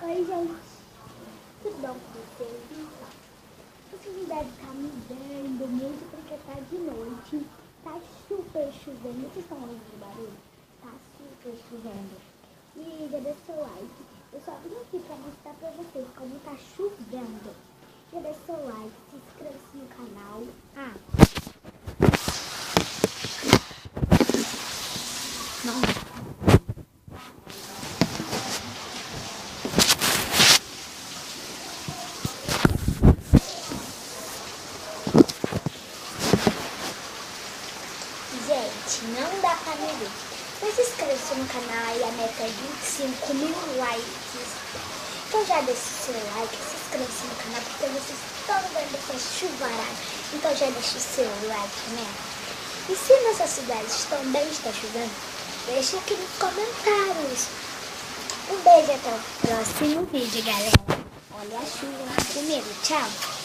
Oi, gente. Tudo bom com vocês? Então, vocês devem estar me vendo muito porque tá de noite. Tá super chovendo. Vocês estão ouvindo o barulho? Tá super chovendo. E já deixa seu like. Eu só vim aqui pra mostrar pra vocês como tá chovendo. Já deixa seu like, se inscreva-se no canal. Não. Gente, não dá pra me ver. Mas se inscreva no canal e a meta é 25 mil likes. Então já deixa o seu like, se inscreva no canal porque vocês estão vendo essa chuvarada. Então já deixa o seu like, né? E se nessa cidade também está chovendo, deixa aqui nos comentários. Um beijo até o próximo vídeo, galera. Olha a chuva primeiro. Tchau.